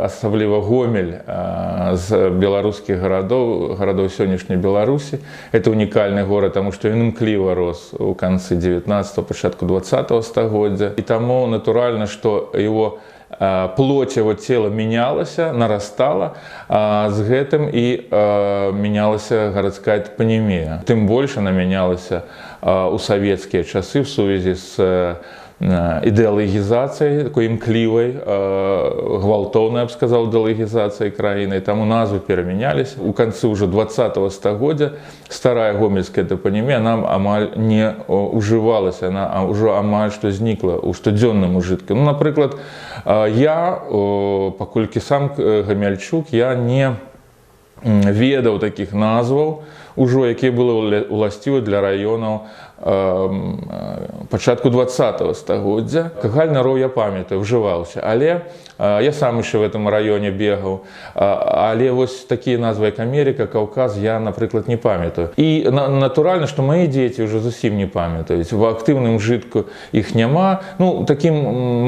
асабліва Гомель з беларускіх гарадоў сённяшняй Беларусі. Это унікальны горад, таму што ён імкліва рос у канцы 19-го, пачатку 20-го стагоддзя. І таму натуральна, што его плоть его тела менялася, нарастала, з гэтым і менялася гарадская топанімія. Тым больш она менялася у савецкія часы в сувязі з ідэалагізацыяй, такой імклівай, гвалтоўнай, я б сказаў, ідэалагізацыяй краіны. Таму назвы перамяняліся. У канцы ўжо 20-го стагоддзя старая гомельская топанімія нам амаль не ўжывалася, она ўжо амаль што знікла ў штодзённым ужытку. Ну, напрыклад, я, паколькі сам гамельчук, я не ведаў такіх назваў, ужо якія былі ўласцівы для раёнаў пачатку 20-го стагоддзя. Кагальны роў я памятаю, ўжываўся, але я сам яшчэ в этом раёне бегаў, але вось такія назвы, як Амерыка, Каўказ, я, напрыклад, не памятаю. І натуральна, што мае дзеці ўжо зусім не памятаюць. В актыўным жытку іх няма. Ну, такім,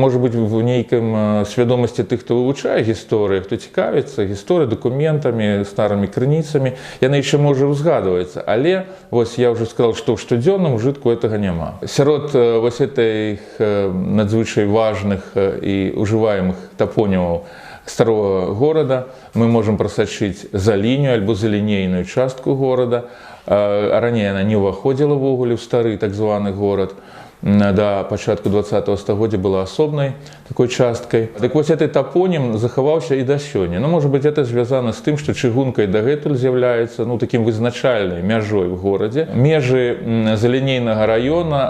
можа быць, в нейкім свядомасці тых, хто вывучае гісторыю, хто цікавіцца гісторыяй, дакументамі, старымі крыніцамі, яны яшчэ можа узгадваецца. Але вось я ўжо сказал, што ў штодзённым ужытку гэтага няма. Сярод вось гэтых надзвычай важных і ужываемых топонімаў старого горада мы можам прасачыць за лінію альбо за лінейную частку горада. Раней яна не ўваходзіла ўвогуле ў стары так званы горад. Да пачатку 20-го стагоддзя была асобнай такой часткай. Так вось гэты топонім захаваўся і да сёння. Ну, можа быць, это звязана з тым, што чыгунка і дагэтуль з'яўляецца, ну, такім вызначальнай мяжой в горадзе. Межы залінейнага раёна,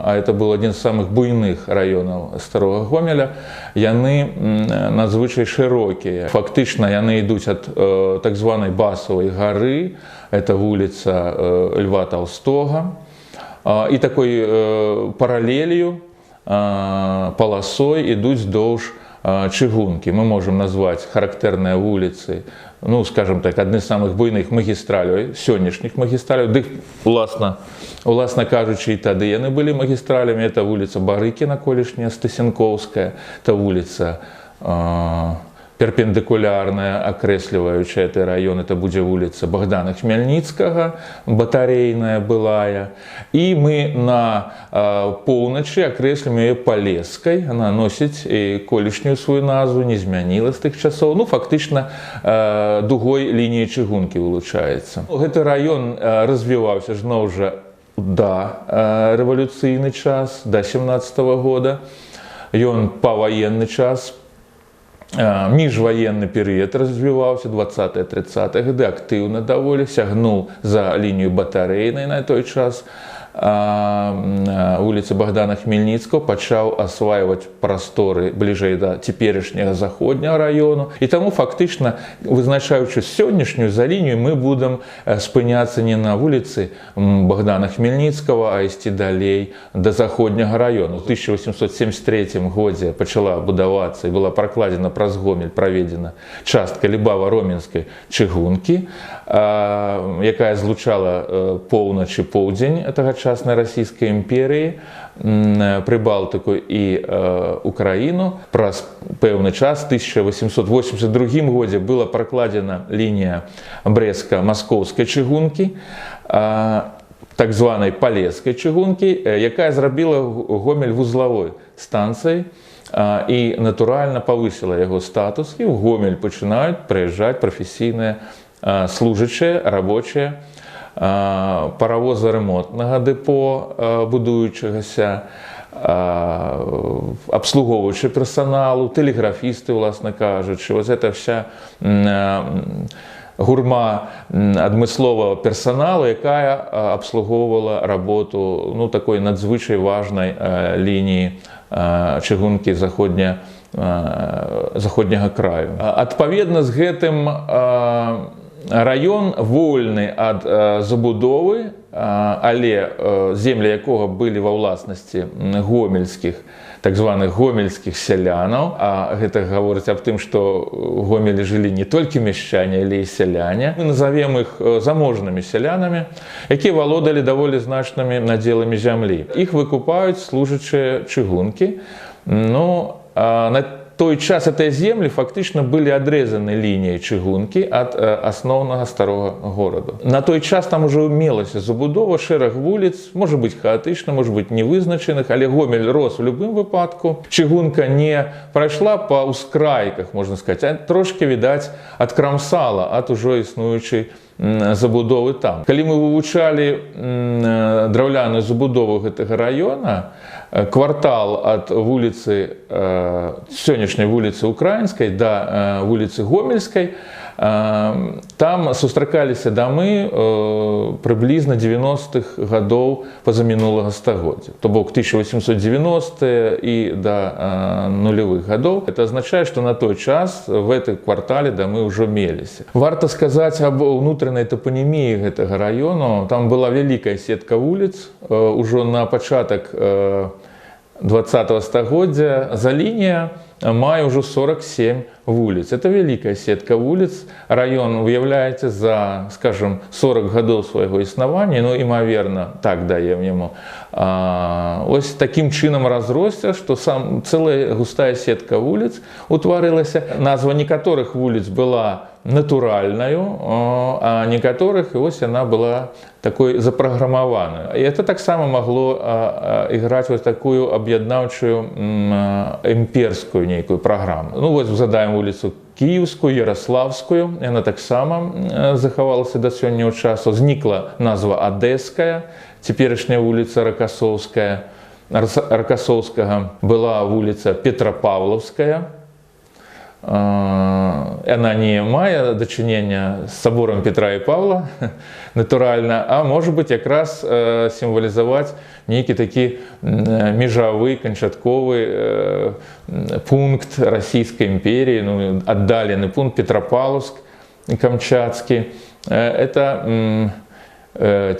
а это быў адзін з самых буйных раёнаў старога Гомеля, яны надзвычай шырокія. Фактычна яны ідуць ад так званай Басавай гары, это вуліца Льва Толстога, і такой паралелью, паласой ідуць доўж чыгункі. Мы можам назваць характэрныя вуліцы, ну, скажем так, адны з самых буйных магістраляў, сённяшніх магістраляў. Дык, уласна кажучы, і тады яны былі магістралями. Это вуліца Барыкіна, колішняя Стасенковская, это вуліца перпендикулярная, акрэсліваючая гэты раён, это будзе вуліца Богдана Хмельніцкага, батарэйная былая. І мы на поўначы акрэслім яе Палескай. Она носіць і колішнюю сваю назву, не змяніла з тых часоў. Ну, фактычна, дугой лініі чыгункі вылучаецца. Гэты раён развіваўся зноў жа да рэвалюцыйны час, да 17-го года. Ён паваенны час, міжваенны перыяд развіваўся, 20-30-е гады, актыўна даволі, сягнуў за лінію батарэйнай на той час. Вуліцы Богдана Хмельніцкага пачаў асвайваць прасторы бліжэй да цяперашняга заходняга раёну. І таму фактычна, вызначаючы сённяшнюю за лінію, мы будам спыняцца не на вуліцы Богдана Хмельніцкага, а ісці далей да заходняга раёну. У 1873 годзе пачала будавацца і была пракладзена праз Гомель, праведзена частка Любава-Роменскай чыгункі, якая злучала поўнач і поўдзень тагачаснай Расійскай імперыі, Прыбалтыку і Украіну. Праз пэўны час, в 1882 годзе, была пракладзена лінія Брэстска-Маскоўскай чыгункі, так званай Палескай чыгункі, якая зрабіла Гомель вузлавой станцыяй і, натуральна, павысіла яго статус. І ў Гомель пачынаюць прыязджаць прафесійныя служачыя, рабочыя, паравоза ремонтнага дэпо будуючагася, абслуговуючы персаналу, тэлеграфісты, уласна кажучы. Вось гэта вся гурма адмысловага персаналу, якая абслугоўвала работу, ну, такой надзвычай важнай лініі чыгункі заходняга краю. Адпаведна з гэтым раён вольны ад забудовы, але землі якога былі ва ўласнасці гомельскіх, так званых гомельскіх сялянаў. А гэта гаворыць аб тым, што ў Гомелі жылі не толькі мяшчане, але і сяляне. Мы назовем іх заможнымі сялянамі, якія валодалі даволі значнымі надзеламі зямлі. Іх выкупаюць служачыя чыгункі. Ну, на той час гэтыя землі фактычна былі адрезаны лініяй чыгункі ад асноўнага старога гораду. На той час там ужо мелася забудова, шэраг вуліц, можа быць хаатычна, можа быць невызначаных, але Гомель рос у любым выпадку. Чыгунка не прайшла па ўскрайках, можна сказаць, а трошкі, відаць, адкрамсала ад ужо існуючай забудовы там. Калі мы вывучалі драўляную забудову гэтага раёна, квартал ад вуліцы, сённяшняй вуліцы Украінскай да вуліцы Гомельскай, там сустракаліся дамы прыблізна 90-х гадоў пазамінулага стагоддзя. То бок 1890-е і да нулевых гадоў. Это азначае, што на той час в этой квартале дамы ўжо меліся. Варта сказаць аб унутранай топаніміі гэтага раёну. Там была вялікая сетка вуліц. Ужо на пачатак 20-го стагоддзя Залінія мае ўжо 47 вуліц. Это вялікая сетка вуліц. Раён уяўляецца за, скажем, 40 гадоў свайго існавання, ну, імаверна, так даем яму. Ось такім чынам разросся, што цэлая густая сетка вуліц утварылася. Назва некаторых вуліц была натуральнаю, а некаторых вось яна была такой запраграмаваную. І это таксама магло іграць вось такую аб'яднаўчую імперскую нейкую праграму. Ну вось задаем вуліцу Кіевскую, Ярославскую, яна таксама захавалася да сённяшняго часу. Знікла назва Адэская, цяперашняя вуліца Ракасоўскага, была вуліца Петропавловская. Яна не мае дачынення з саборам Петра і Павла, натуральна, а можа быць якраз сімвалізаваць нейкі такі межавы, канчатковы пункт Расійскай імперіі, ну, аддалены пункт Петропавловск, Камчатскі. Это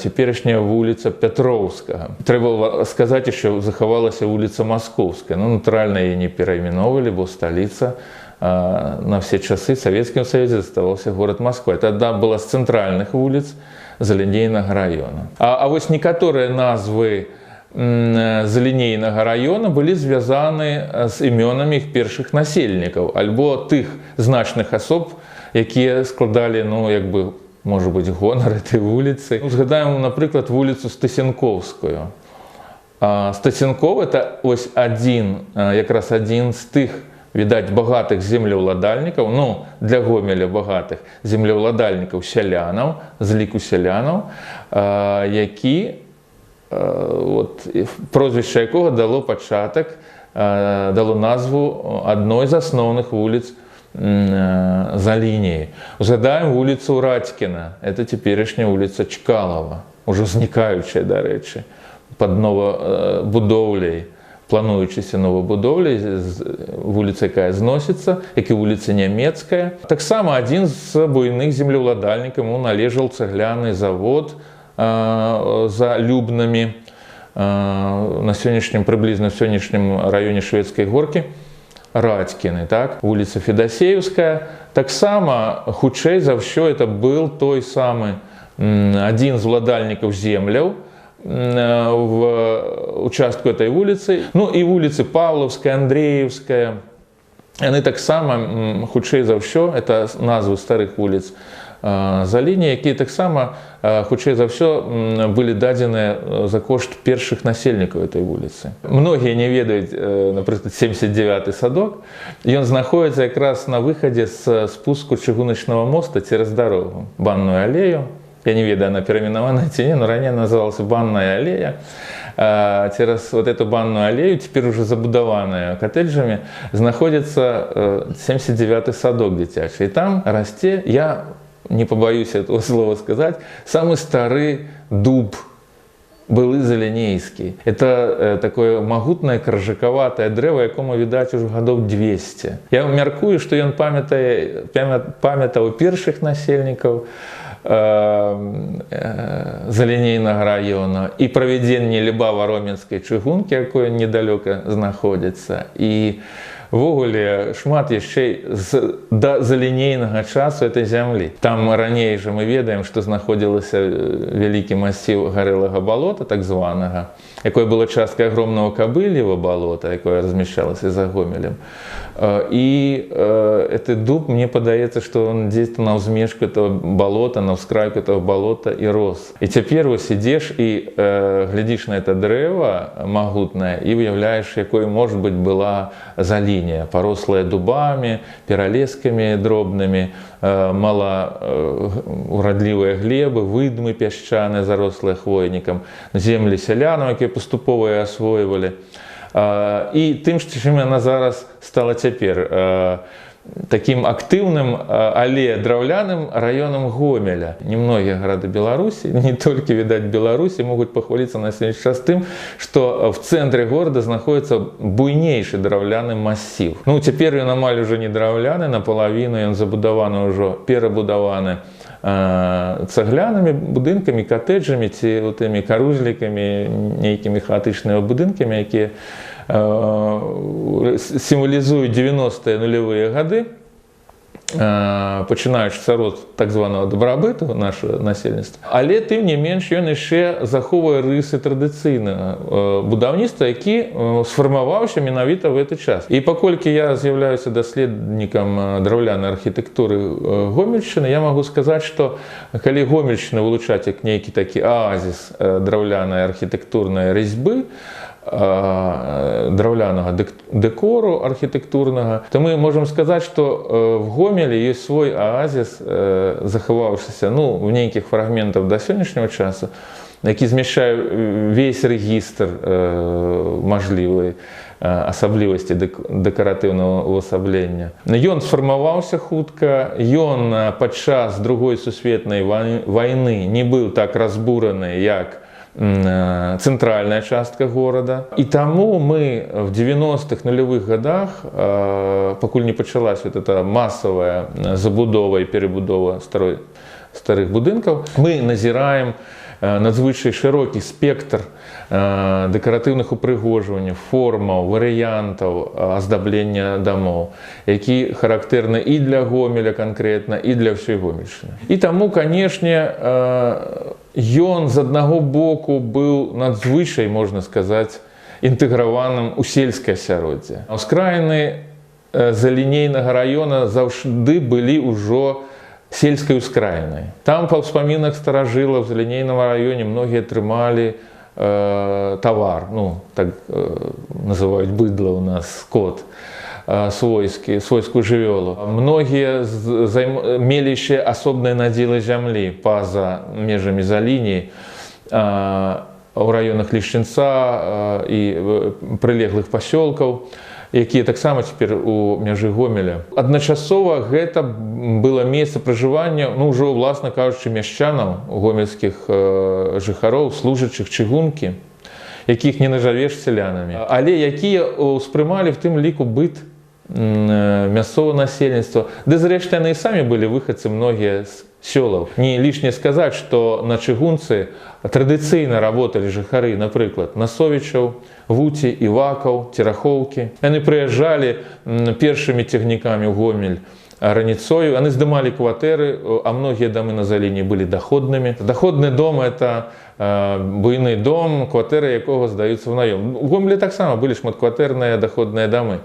цяперашняя вуліца Пятроўскага. Трэба сказаць, що захавалася вуліца Маскоўская. Ну, натуральна, яе не перайменоўвалі, бо сталіца. На все часы в Советском Союзе оставался город Москва. Это одна была з центральных вуліц Залінейнага района. А вось некаторыя назвы Залінейнага района былі звязаны з імёнамі іх першых насельнікаў, альбо тых значных асоб, якія складалі, ну, як бы, можа быць, гонар этой вуліцы. Згадаем, напрыклад, вуліцу Стасенковскую. Стасенков – это ось якраз адзін з тых, відаць, багатых землеўладальнікаў, ну, для Гомеля багатых землеўладальнікаў сялянаў, з ліку сялянаў, які, прозвішча якога дало пачатак, дало назву адной з асноўных вуліц Залініі. Згадаем вуліцу Радькіна, это цяперашняя вуліца Чкалова, ужо знікаючая, дарэчы, пад новабудоўляй. Плануючыся новабудоўляй, вуліца, якая зносіцца, як і вуліца Нямецкая. Таксама адзін з буйных землеўладальнікаў, яму належаў цэгляны завод за Любнамі, на сённяшнім, прыблізна в сённяшнім раёне Шведскай горкі, Радькіны, так? Вуліца Федасеевская. Таксама, хутчэй за ўсё, это был той самы адзін з уладальнікаў земляў, в участку этой вуліцы. Ну і вуліцы Павловская, Андреевская. Яны таксама, хутчэй за ўсё, это назвы старых вуліц Залініі, якія таксама, хутчэй за ўсё, былі дадзеныя за кошт першых насельнікаў этой вуліцы. Многія не ведаюць, напрыклад, 79-й садок. Ён знаходзіцца якраз на выхадзе з спуску чыгуначнага моста цераз дарогу, Банную алею. Я не ведаю, она переименована ці не, но ранее называлась Банная аллея. Через вот эту Банную аллею, теперь уже забудованная коттеджами, находится 79-й садок дзіцячы. И там расце, я не побоюсь этого слова сказать, самый старый дуб, былы залінейскі. Это такое магутнае крыжакаватае дрэва, якому, відаць, ужо гадоў 200. Я мяркую, што ён памятаў першых насельнікаў Залінейнага района і правядзенне Лібава-Роменскай чыгункі, якое недалёка знаходзіцца. І ввогуле шмат яшчэ да залінейнага часу этой зямлі. Там раней жа мы ведаем, што знаходзілася вялікі масіў гарэлага балота, так званага, якое было часткай агромнага Кабыльева болота, якое размещалось за Гомелем. И этот дуб, мне падаецца, что он где-то на ўзмежку этого болота, на ўскрайку этого болота и рос. И теперь вось ідзеш и глядишь на это древо могутное и выявляешь, якой, может быть, была залиния, порослая дубами, перолесками дробными, малоуродливые глебы, выдмы пясчаныя, зарослые хвойником, земли селянам, якія паступова освоивали. І тым, чым яна зараз стала цяпер таким актыўным, але драўляным раёнам Гомеля. Немногія гарады Беларусі, не толькі, відаць, Беларусі, могуць пахваліцца на сённяшні час тым, што в цэнтры горада знаходіцца буйнейшы драўляны масіў. Ну, цяпер ён амаль уже не драўляны, напалавіну ён забудаваны ўжо, перабудаваны цаглянымі будынкамі, катэджамі ці тымі карузлікамі, нейкімі хаатычнымі будынкамі, якія сімвалізуюць 90-е нулевыя гады, пачынаючы з рост так званого дабрабыту нашего насельніцтва. Але тым не менш ён яшчэ захоўвае рысы традыцыйнага будаўніцтва, які сфармаваўся менавіта в гэты час. І паколькі я з'яўляюся даследнікам драўлянай архітэктуры Гомельшчыны, я магу сказаць, што калі Гомельшчына вылучаць як нейкі такі аазіс драўлянай архітэктурнай разьбы, драўлянага дэкору архітэктурнага, то мы можем сказаць, што в Гомелі ёсць свой аазіс, захаваўшыся, ну, в нейкіх фрагментах да сённяшняго часу, які змяшчае весь рэгістр мажлівай асаблівасці дэкаратыўнага ўвасаблення. Ён сфармаваўся хутка, ён падчас Другой сусветнай вайны не быў так разбураны, як центральная частка города. И тому мы в 90-х нулевых годах, пакуль не пачалась вот эта массовая забудова и перебудова старых будынков, мы назираем надзвычай широкі спектр дэкаратыўных упрыгожванняў, формаў, варыянтаў аздаблення дамоў, які характэрны і для Гомеля канкрэтна, і для ўсёй Гомельшчыны. І таму, канешне, ён з аднаго боку быў надзвычай, можна сказаць, інтэграваным у сельскае асяроддзе. Ускраіны залінейнага раёна заўжды былі ўжо сельскай ускраінай. Там па ўспамінах старажылаў в залінейным раёне многія трымалі тавар, ну, так называюць быдла у нас, скот, свойскую жывёлу. Многія мелі яшчэ асобныя надзелы зямлі па-за межамі залініі у раёнах Лішчынца і прылеглых пасёлкаў, якія таксама цяпер у мяжы Гомеля. Адначасова гэта было месца пражывання, ну, ўжо, власна кажучы, мяшчанаў, гомельскіх жыхароў, служачых чыгункі, якіх не назавеш сялянамі, але якія ўспрымалі в тым ліку быт мясцовага насельніцтва. Ды, зрэшты, яны і самі былі выхадцы многія з сёлаў. Не лішне сказаць, што на чыгунцы традыцыйна работалі жыхары, напрыклад, Насовічаў, Вуці, Івакаў, Терахоўкі. Яны прыязджалі першымі цягнікамі ў Гомель раніцою, яны здымалі кватэры, а многія дамы на заліні былі даходнымі. Даходны дом – это буйны дом, кватэры якога здаюцца ў наём. У Гомелі таксама былі шматкватэрныя даходныя дамы,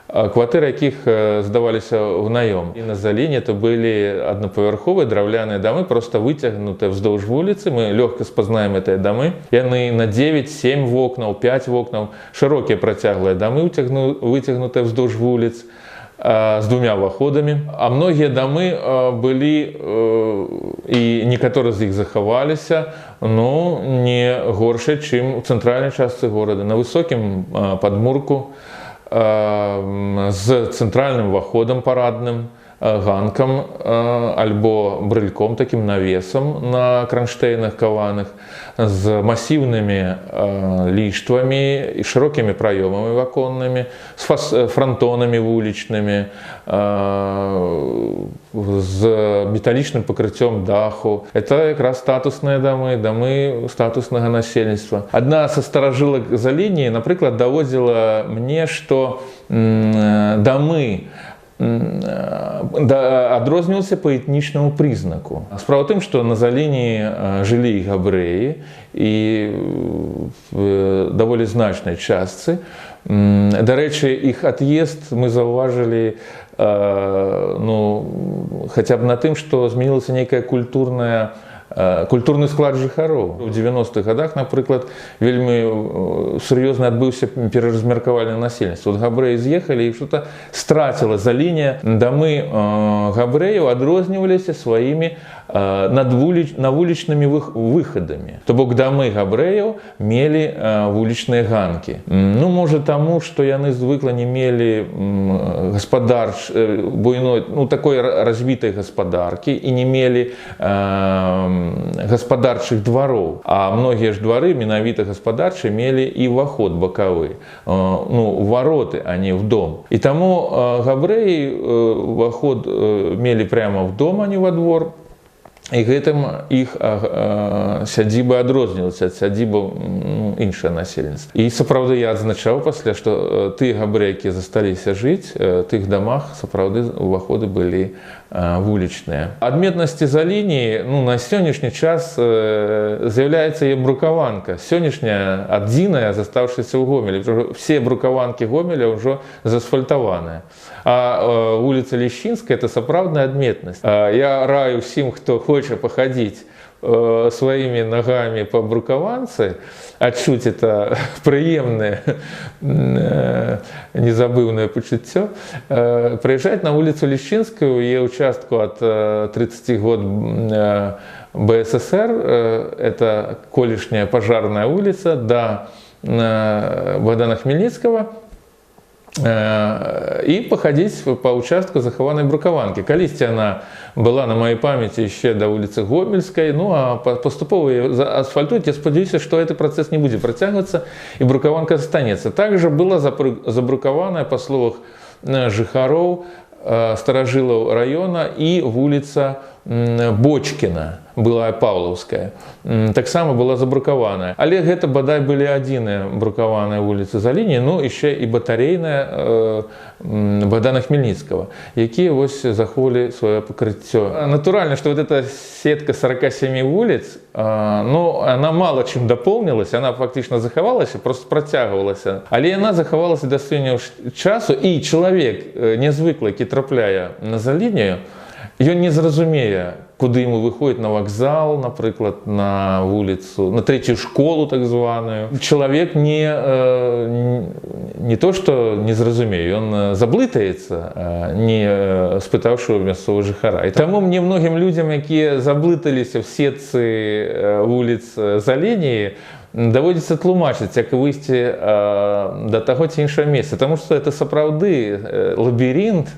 кватэры якіх здаваліся ў наём. І на заліне то былі аднапавярховыя драўляныя дамы, просто выцягнутыя ўздоўж вуліцы. Мы лёгка спазнаем гэтыя дамы. Яны на 9-7 вокнаў, 5 вокнаў, шырокія працяглыя дамы, выцягнутыя ўздоўж вуліц, з двумя ўваходамі. А многія дамы былі, і некаторыя з іх захаваліся, ну, не горшыя, чым у цэнтральнай частцы горада, на высокім падмурку, з цэнтральным уваходам парадным, ганкам альбо брыльком, таким навесом на кронштейнах каваных, з массивными лиштвами и широкими проемами оконными, с фронтонами вулічнымі, з металлічным пакрыццём даху. Это как раз статусныя дамы, дамы статуснага насельніцтва. Адна са старажылак за лініі, напрыклад, даводзіла мне, што дамы адрознівался по этнічнаму прызнаку. Справа ў тым, што на залініі жылі габрэі і даволі значнай частцы. Дарэчы, іх ад'езд мы заўважылі хаця б на тым, што змянілася нейкая культурны склад жыхароў. У 90-х годах, напрыклад, вельмі сур'ёзна адбыўся пераразмеркаванне насельніцтва. Габрэі з'ехалі і што-то страціла за лінія. Дамы габрэяў адрозніваліся сваімі навулічнымі выхадамі. То бок дамы габрэяў мелі вулічныя ганкі. Можа таму, што яны звыкла не мелі буйной, такой развітай гаспадаркі і не мелі гаспадарчых двароў. А многія ж двары менавіта гаспадарчыя мелі і ўваход бакавы, вароты, а не ў дом. І таму габрэі ўваход мелі прямо ў дом, а не во двор. І гэтым іх сядзіба адрознівалася ад сядзібаў іншае насельніцтва. І сапраўды я адзначаў пасля, што тыя габрэі, якія засталіся жыць, тых дамах сапраўды ўваходы былі вулічныя. Адметнасці за лініі на сённяшні час з'яўляецца і брукаванка. Сённяшняя адзіная, застаўшыся ў Гомелі. Все брукаванкі Гомеля ўжо заасфальтаваныя. А вуліца Лещинская – это сапраўдная адметнасць. Я раю всім, хто хоча пахадзіць своими ногами по брукаванцы, адчуць это прыемнае, незабыўнае пачуццё, прыязджаць на вуліцу Лещинскую, е участку от 30 год БССР, это колішняя пажарная улица, до Богдана Хмельницкого, і пахадзіць па ўчастку захаванай брукаванкі. Калісьці яна была на маёй памяці яшчэ да вуліцы Гомельскай, а паступова асфальтуюць. Я спадзяюся, што гэты працэс не будзе працягвацца і брукаванка застанецца. Также была забрукаваная, па словах жыхароў, старажылаў раёна і вуліца Бочкіна, былая Паўлаўская, таксама была забрукаваная. Але гэта бадай былі адзіныя брукаваныя вуліцы за лініяй, яшчэ і батарэйная Богдана Хмельницкого, якія вось заховалі сваё пакрыццё. Натуральна, што вот эта сетка 47 вуліц, она мала чым дапоўнілася, она фактычна захавалася, просто працягвалася. Але яна захавалася да сённяшняга часу, і чалавек нязвыклы, які трапляе на залінію, ён не зразумее, куды ему выходит на вокзал, напрыклад, на вуліцу, на третью школу так званую. Человек не то, что не зразумее, он заблытаецца, не спытаўшы ў мясцовых жыхара. І таму мне многім людзям, якія заблыталіся в сетцы вуліц за лініі, даводзіцца тлумачыць, як выйсці да таго ці іншага месца. Таму што это сапраўды лабірынт,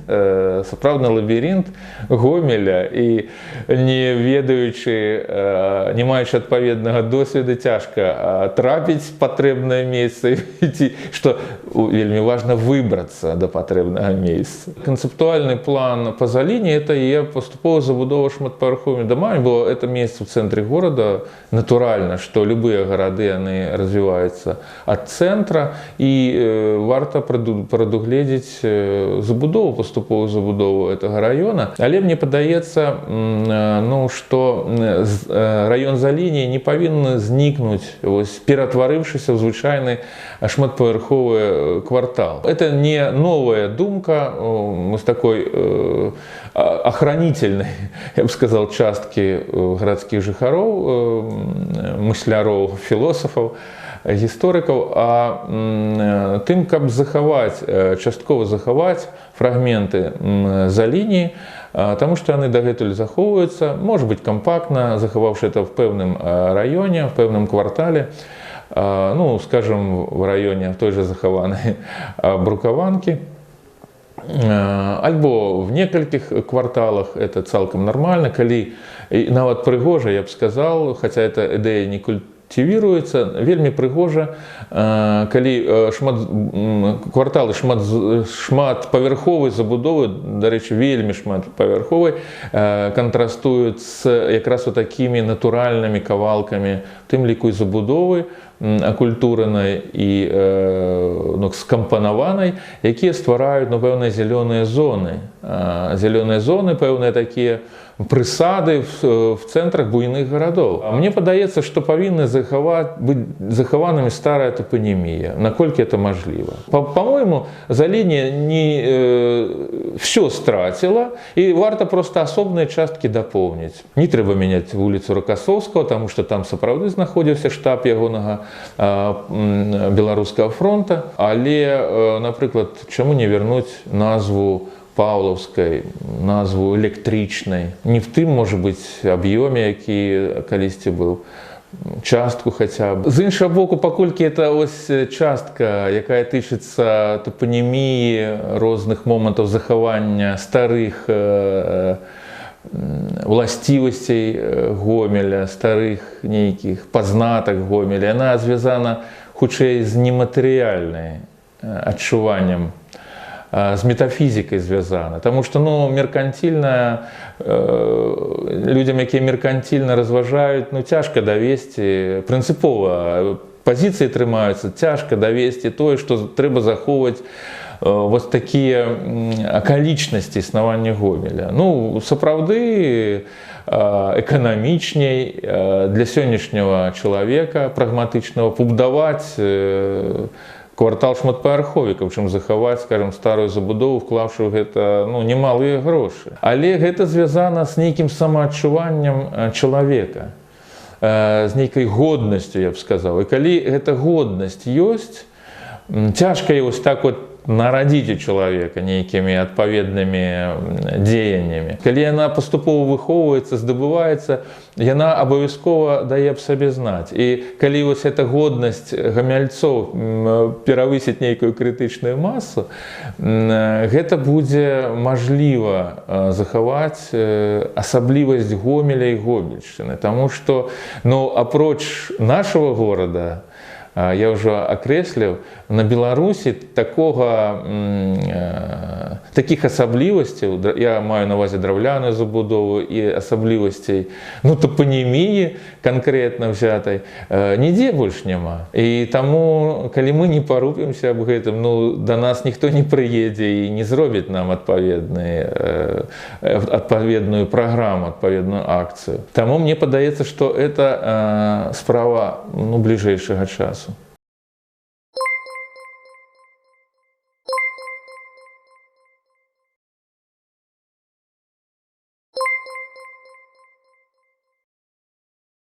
сапраўдны лабірынт Гомеля, і не ведаючы, не маючы адпаведнага досведу, цяжка трапіць патрэбнае месца, што вельмі важна выбрацца да патрэбнага месца. Канцэптуальны план па заліні – это і паступовая забудова шматпавярховымі дамамі, бо это месца ў цэнтры горада. Натуральна, што любыя гарады яны развіваюцца ад цэнтра, і варта прадугледзець забудову, паступовую забудову гэтага раёна. Але мне падаецца, што раён за лініяй не павінен знікнуць, ператварыўшыся ў звычайны шматпавярховы квартал. Это не новая думка, мы с такой охранительной, я бы сказал, частки городских жыхароў, мысляроў, філосафаў, гісторыкаў, а тым, каб захаваць, часткова захаваць фрагменты за лініі, таму што яны дагэтуль захоўваюцца, можа быць кампактна, захаваўшы это в пэўным раёне, в пэўным квартале, скажем, в раёне той же захаванай брукаванкі. альбо в некалькіх кварталах, это цалкам нармальна, калі нават прыгожа, я б сказал, хаця эта ідэя не культивируется, вельмі прыгожа, калі кварталы шматпавярховай забудовы, дарэчы, вельмі шматпавярховай, кантрастуюць з якраз такімі натуральнымі кавалкамі, в тым ліку і забудовы, акультуранай і скампанаванай, якія ствараюць пэўныя зялёныя зоны. Зялёныя зоны, пэўныя такія прысады в цэнтрах буйных гарадоў. Мне падаецца, што павінны быць захаванымі старая топанімія, наколькі это мажліва. По-моему, Залінне не все страціла, і варта проста асобныя часткі дапоўніць. Не трэба мяняць вуліцу Ракасоўскага, таму што там сапраўды знаходзіўся штаб ягонага беларускага фронта, але, напрыклад, чаму не вярнуць назву Паўлаўскай, назву электрычнай, не в тым, можа быць, аб'ёме, які калісьці быў, частку хаця б. З іншага боку, паколькі это ось частка, якая тычыцца топаніміі, розных момантаў захавання старых уласцівасцей Гомеля, старых нейкіх пазнатак Гомеля, яна звязана хутчэй з нематэрыяльнай адчуваннем, з метафізікай звязана. Таму што меркантильна, людзям, якія меркантильна разважаюць, цяжка давесці, прынцыпова пазіцыі трымаюцца, цяжка давесці тое, што трэба захоўваць вось такія акалічнасці існавання Гомеля. Сапраўды эканамічней для сённяшняга чалавека прагматычнага пабудаваць квартал шматпавярховікаў, чым захаваць, скажем, старую забудову, уклаўшы ў гэта немалыя грошы. Але гэта звязана з нейкім самаадчуваннем чалавека, з нейкай годнасцю, я б сказаў. І калі гэта годнасць ёсць, цяжка вось так вот нарадзіць у чалавека нейкімі адпаведнымі дзеяннямі. Калі яна паступова выхоўваецца, здабываецца, яна абавязкова дае аб сабе знаць. І калі вось эта годнасць гамяльцоў перавысіць нейкую крытычную масу, гэта будзе мажліва захаваць асаблівасць Гомеля і Гомельшчыны. Таму што, апроч нашага горада, я ўжо акрэсліў, на Беларусі такіх асаблівасцяў, я маю на ўвазе драўляную забудову і асаблівасцей, топаніміі канкрэтна взятай, нідзе больш няма. І таму, калі мы не парупімся аб гэтым, да нас ніхто не прыедзе і не зробіць нам адпаведную праграму, адпаведную акцыю. Таму мне падаецца, што это справа бліжэйшага часу.